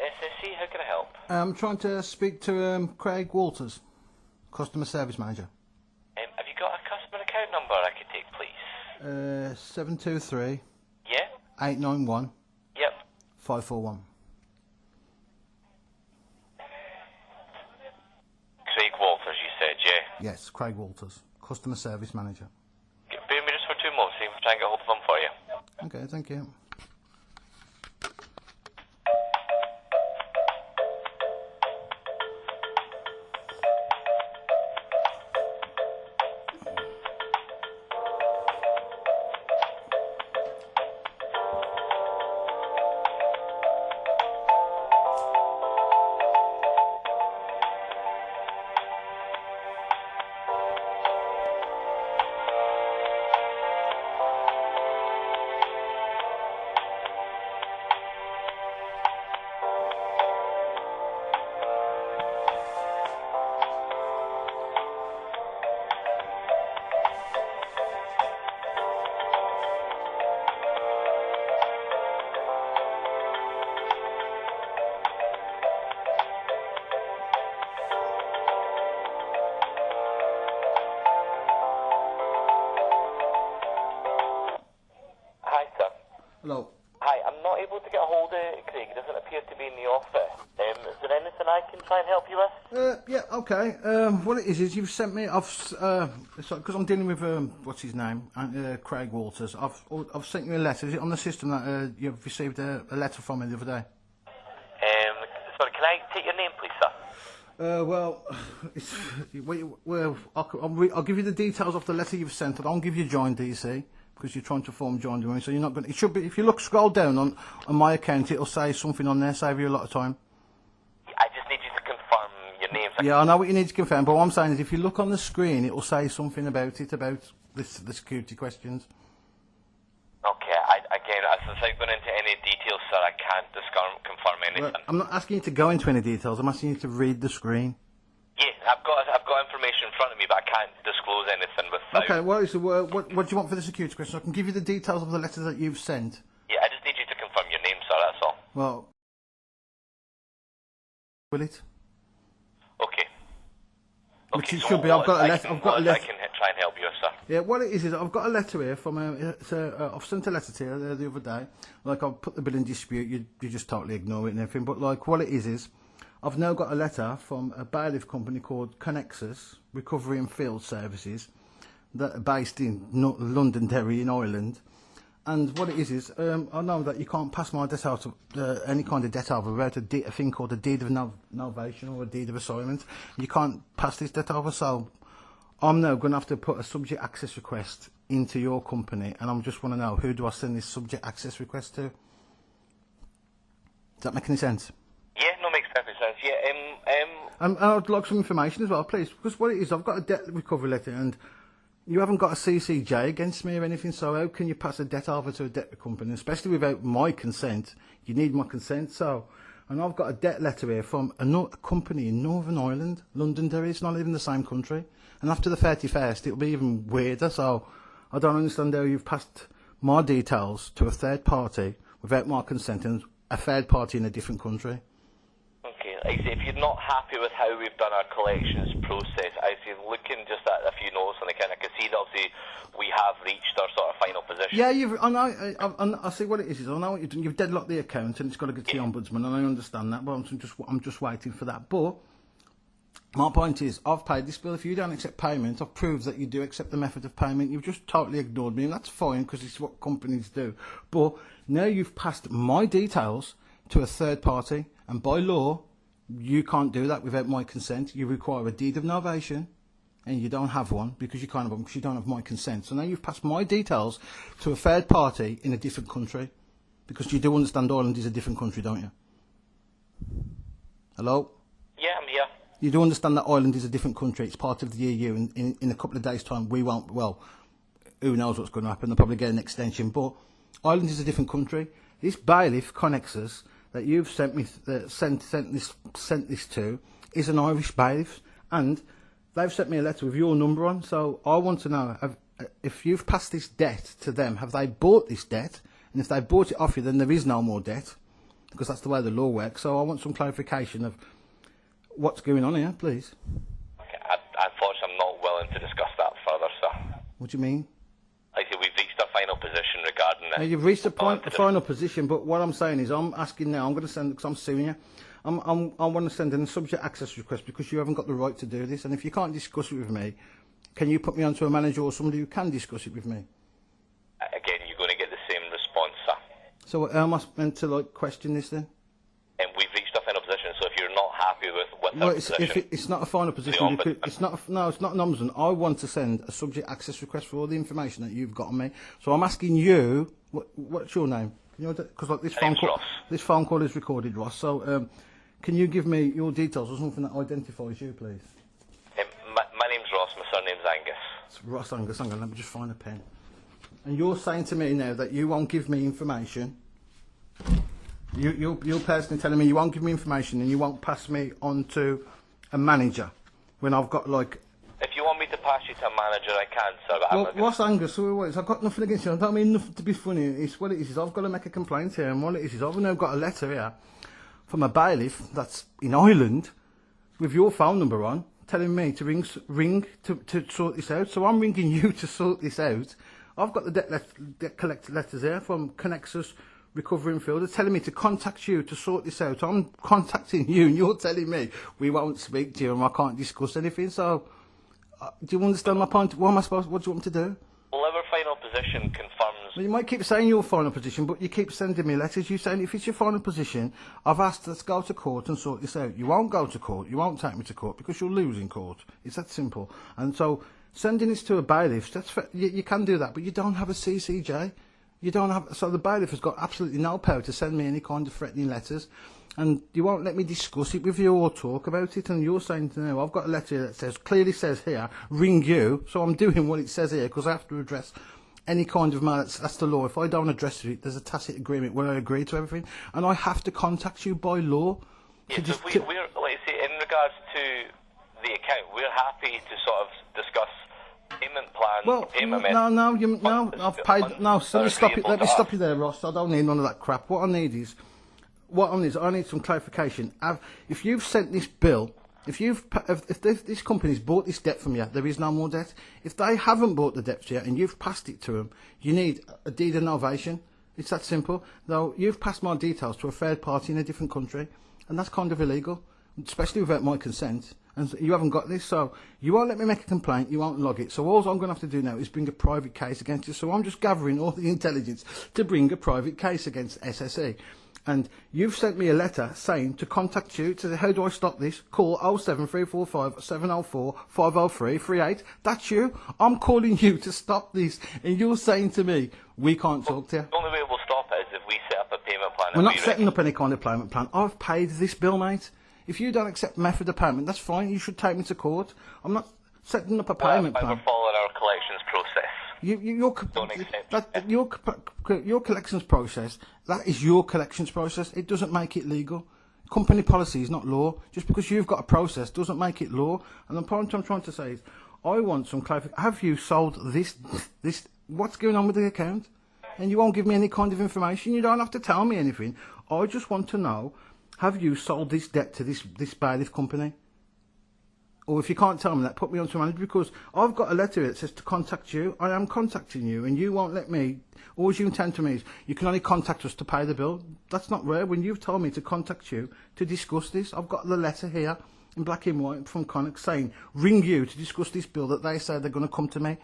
SSE, how can I help? I'm trying to speak to Craig Walters, customer service manager. Have you got a customer account number I could take, please? 723 Yeah? 891 Yep. 541. Craig Walters, you said, yeah? Yes, Craig Walters, customer service manager. Bear me just for 2 moments, see if I try and get hold of them for you. Okay, thank you. Hi, sir. Hello. Hi, I'm not able to get a hold of Craig. He doesn't appear to be in the office. Is there anything I can try and help you with? Yeah, okay. What it is you've sent me. Because I'm dealing with what's his name, Craig Walters. I've sent you a letter. Is it on the system that you've received a letter from me the other day? Sorry, can I take your name, please, sir? I'll give you the details of the letter you've sent. I don't give you join DC because you're trying to form join doing. So you're not going. It should be. If you scroll down on my account, it'll say something on there. Save you a lot of time. I just need you to confirm your name. So Yeah, I know what you need to confirm, but what I'm saying is if you look on the screen, it will say something about the security questions. Okay, again, without going into any details, sir, I can't confirm anything. Well, I'm not asking you to go into any details. I'm asking you to read the screen. Yeah, I've got information in front of me, but I can't disclose anything without... Okay, what do you want for the security question? I can give you the details of the letter that you've sent. Yeah, I just need you to confirm your name, sir, that's all. Well, will it? Okay. Which it so should be. I've got a letter. I can try and help you, sir. Yeah, what it is I've got a letter here from I've sent a letter to you the other day. Like I've put the bill in dispute, you just totally ignore it and everything. But like what it is I've now got a letter from a bailiff company called Connexus Recovery and Field Services that are based in Londonderry in Ireland. And what it is I know that you can't pass my debt out of any kind of debt over without a thing called a deed of novation or a deed of assignment. You can't pass this debt over, so I'm now going to have to put a subject access request into your company, and I just want to know who do I send this subject access request to? Does that make any sense? Yeah, no, makes perfect sense. Yeah, And I'd like some information as well, please, because what it is, I've got a debt recovery letter, and you haven't got a CCJ against me or anything, so how can you pass a debt over to a debt company, especially without my consent? You need my consent, so... And I've got a debt letter here from a company in Northern Ireland, Londonderry. It's not even the same country. And after the 31st, it'll be even weirder. So I don't understand how you've passed my details to a third party without my consent, and a third party in a different country. okay, like I say, if you're not happy with how we've done our collections process, I say looking just at a few notes on the account, I can see that obviously we have reached our sort of final position. Yeah, I know. I see what it is. I know what you've done. You've deadlocked the account, and it's got to get to the ombudsman, and I understand that. But I'm just waiting for that. But my point is, I've paid this bill. If you don't accept payment, I've proved that you do accept the method of payment. You've just totally ignored me, and that's fine because it's what companies do. But now you've passed my details to a third party, and by law, you can't do that without my consent. You require a deed of novation, and you don't have one because you can't have one because you don't have my consent. So now you've passed my details to a third party in a different country, because you do understand Ireland is a different country, don't you? Hello? Yeah, I'm here. You do understand that Ireland is a different country. It's part of the EU, and in a couple of days' time, we won't. Well, who knows what's going to happen? They'll probably get an extension. But Ireland is a different country. This bailiff, Connexus, that you've sent me, sent this to, is an Irish bailiff, and they've sent me a letter with your number on. So I want to know if you've passed this debt to them. Have they bought this debt? And if they bought it off you, then there is no more debt. because that's the way the law works. So I want some clarification of what's going on here, please. Okay, unfortunately, I'm not willing to discuss that further, sir. What do you mean? Like I say, we've reached our final position regarding this. Now, you've reached the final position, but what I'm saying is, I'm asking now. I'm going to send, because I'm suing you. I want to send in a subject access request because you haven't got the right to do this. And if you can't discuss it with me, can you put me onto a manager or somebody who can discuss it with me? Again, you're going to get the same response, sir. So how am I meant to like question this then? And we've reached our final position, so if you're not happy with Well, our position... it's not a final position. It's not an ombudsman. I want to send a subject access request for all the information that you've got on me. So I'm asking you, what's your name? You know, because like this phone call is recorded, Ross. So can you give me your details or something that identifies you, please? My name's Ross. My surname's Angus. It's Ross Angus. Hang on, let me just find a pen. And you're saying to me now that you won't give me information. You're personally telling me you won't give me information and you won't pass me on to a manager when I've got like... If you want me to pass you to a manager, I can, sir. But Well, Ross Angus, I've got nothing against you. I don't mean nothing to be funny. It's what it is I've got to make a complaint here, and what it is I've now got a letter here from a bailiff that's in Ireland with your phone number on, telling me to ring to sort this out. So I'm ringing you to sort this out. I've got the debt collector letters here from Connexus Recovery and Field. They're telling me to contact you to sort this out. I'm contacting you and you're telling me we won't speak to you and I can't discuss anything. So do you understand my point? What do you want me to do? Well, our final position confirms... Well, you might keep saying your final position, but you keep sending me letters. You saying if it's your final position, I've asked let's go to court and sort this out. You won't go to court. You won't take me to court because you'll lose in court. It's that simple. And so sending this to a bailiff, you can do that, but you don't have a CCJ. You don't have... So the bailiff has got absolutely no power to send me any kind of threatening letters. And you won't let me discuss it with you or talk about it. And you're saying to me, I've got a letter that clearly says here, ring you. So I'm doing what it says here because I have to address any kind of matter. That's the law. If I don't address it, there's a tacit agreement where I agree to everything. And I have to contact you by law. Yes, so we're, like I say, in regards to the account, we're happy to sort of discuss payment plans, payment methods. No, I've paid... No, so let me stop you there, Ross. I don't need none of that crap. What I need is... I need some clarification. If you've sent this bill, if this company's bought this debt from you, there is no more debt. If they haven't bought the debt for you and you've passed it to them, you need a deed of novation. It's that simple. Though you've passed my details to a third party in a different country, and that's kind of illegal, especially without my consent. And you haven't got this, so you won't let me make a complaint, you won't log it. So all I'm going to have to do now is bring a private case against you. So I'm just gathering all the intelligence to bring a private case against SSE. And you've sent me a letter saying to contact you to say, how do I stop this? Call 07345 704 503 38. That's you. I'm calling you to stop this. And you're saying to me, we can't talk to you. The only way we'll stop it is if we set up a payment plan. We're not setting up any kind of payment plan. I've paid this bill, mate. If you don't accept method of payment, that's fine. You should take me to court. I'm not setting up a payment plan. We're following our collections process. Your collections process, that is your collections process. It doesn't make it legal. Company policy is not law. Just because you've got a process doesn't make it law. And the point I'm trying to say is, I want some clarification. Have you sold this? What's going on with the account? And you won't give me any kind of information. You don't have to tell me anything. I just want to know, have you sold this debt to this bailiff company? Or if you can't tell me that, put me on to a manager, because I've got a letter that says to contact you. I am contacting you, and you won't let me. All you intend to me is you can only contact us to pay the bill. That's not rare. When you've told me to contact you to discuss this, I've got the letter here in black and white from Connex saying ring you to discuss this bill that they say they're going to come to me.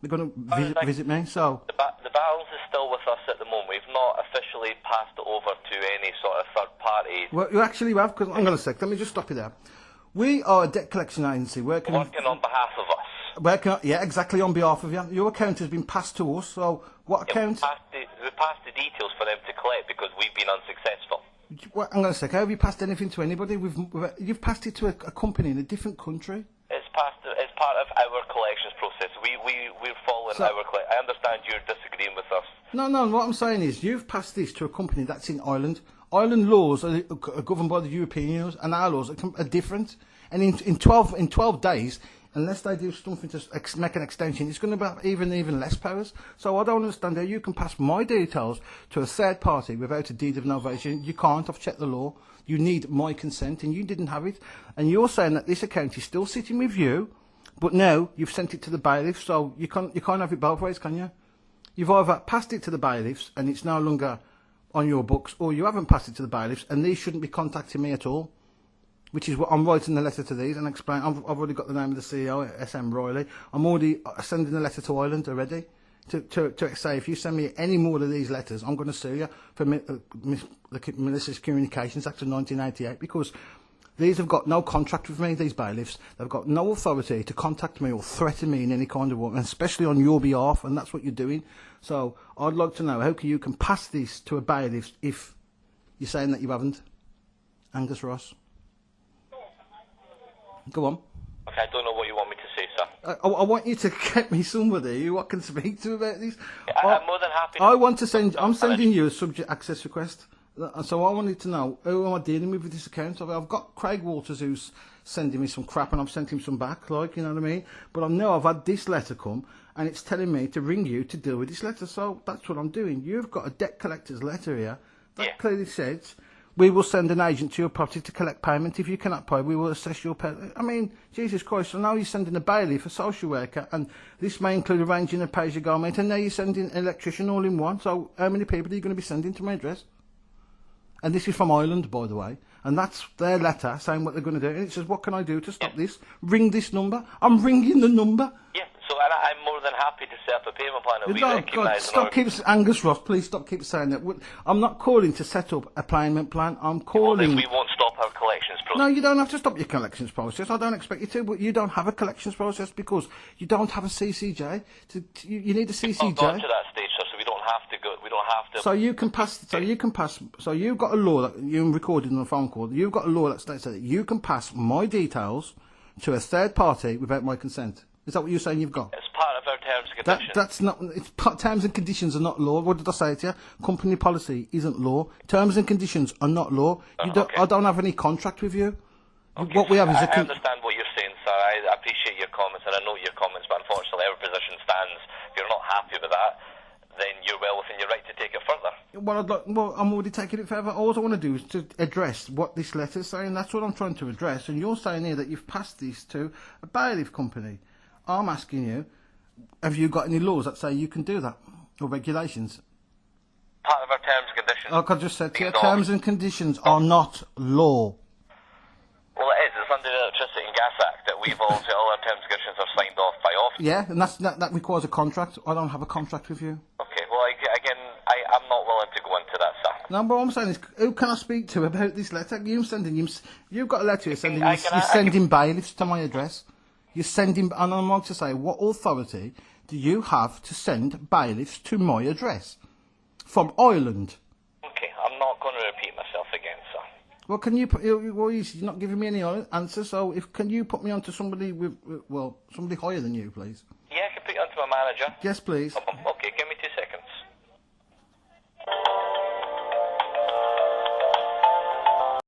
They're going to visit me. So the balance is still with us at the moment. We've not officially passed it over to any sort of third party. Well, you actually have, because hang on a sec. Let me just stop you there. We are a debt collection agency working on behalf of us. Yeah, exactly, on behalf of you. Your account has been passed to us, so what account? We passed the details for them to collect because we've been unsuccessful. Hang on a sec, have you passed anything to anybody? You've passed it to a company in a different country? It's part of our collections process. We're following our collections. I understand you're disagreeing with us. No, what I'm saying is you've passed this to a company that's in Ireland. Ireland laws are governed by the European Union, and our laws are different. And in 12 days, unless they do something to make an extension, it's going to have even less powers. So I don't understand how you can pass my details to a third party without a deed of novation. You can't. I've checked the law. You need my consent, and you didn't have it. And you're saying that this account is still sitting with you, but now you've sent it to the bailiff, so you can't have it both ways, can you? You've either passed it to the bailiffs, and it's no longer on your books, or you haven't passed it to the bailiffs, and these shouldn't be contacting me at all. Which is what I'm writing the letter to these and explain. I've already got the name of the CEO, SM Riley. I'm already sending a letter to Ireland already to say if you send me any more of these letters, I'm going to sue you for the Malicious Communications Act of 1988, because these have got no contract with me, these bailiffs. They've got no authority to contact me or threaten me in any kind of way, and especially on your behalf, and that's what you're doing. So I'd like to know how you can pass this to a bailiff if you're saying that you haven't. Angus Ross. Go on. Okay, I don't know what you want me to say, sir. I want you to get me somebody who I can speak to about this. I'm more than happy. I want to send. I'm sending you a subject access request. So I wanted to know who am I dealing with this account. I've got Craig Walters who's sending me some crap, and I've sent him some back, like, you know what I mean. But I know I've had this letter come, and it's telling me to ring you to deal with this letter. So that's what I'm doing. You've got a debt collector's letter here that clearly says, we will send an agent to your property to collect payment. If you cannot pay, we will assess your pay. I mean, Jesus Christ, so now you're sending a bailiff, a social worker, and this may include arranging a pay-as-you-go meet, and now you're sending an electrician all in one. So how many people are you going to be sending to my address? And this is from Ireland, by the way. And that's their letter saying what they're going to do. And it says, what can I do to stop this? Ring this number. I'm ringing the number. Yeah, so I'm more than happy to set up a payment plan that we recognise. Stop Angus Ross, please stop keep saying that. I'm not calling to set up a payment plan. I'm calling... Well, then we won't stop our collections process. No, you don't have to stop your collections process. I don't expect you to, but you don't have a collections process because you don't have a CCJ. You need a CCJ. We've not gone to that stage, sir, so we don't have to go. We don't have to... So you can pass... So you've got a law that you recorded on a phone call. You've got a law that states that you can pass my details to a third party without my consent. Is that what you're saying you've got? It's part of our terms and conditions. That's not... terms and conditions are not law. What did I say to you? Company policy isn't law. Terms and conditions are not law. I don't have any contract with you. Okay, what we have is I understand what you're saying, sir. I appreciate your comments and I know your comments, but unfortunately our position stands. If you're not happy with that, then you're well within your right to take it further. Well, I'm already taking it further. All I want to do is to address what this letter's saying. That's what I'm trying to address. And you're saying here that you've passed this to a bailiff company. I'm asking you, have you got any laws that say you can do that? Or regulations? Part of our terms and conditions. Like I just said to you, terms and conditions are not law. Well, it is. It's under the Electricity and Gas Act that all our terms and conditions are signed off by office. Yeah, and that requires a contract. I don't have a contract with you. Okay, well, again, I'm not willing to go into that, sir. No, but what I'm saying is, who can I speak to about this letter? You've got a letter here sending bailiffs to my address. You're sending, and I'm going to say, what authority do you have to send bailiffs to my address? From Ireland. Okay, I'm not going to repeat myself again, sir. Well, can you put, well, you're not giving me any answer, so can you put me on to somebody somebody higher than you, please? Yeah, I can put you on to my manager. Yes, please. Okay, give me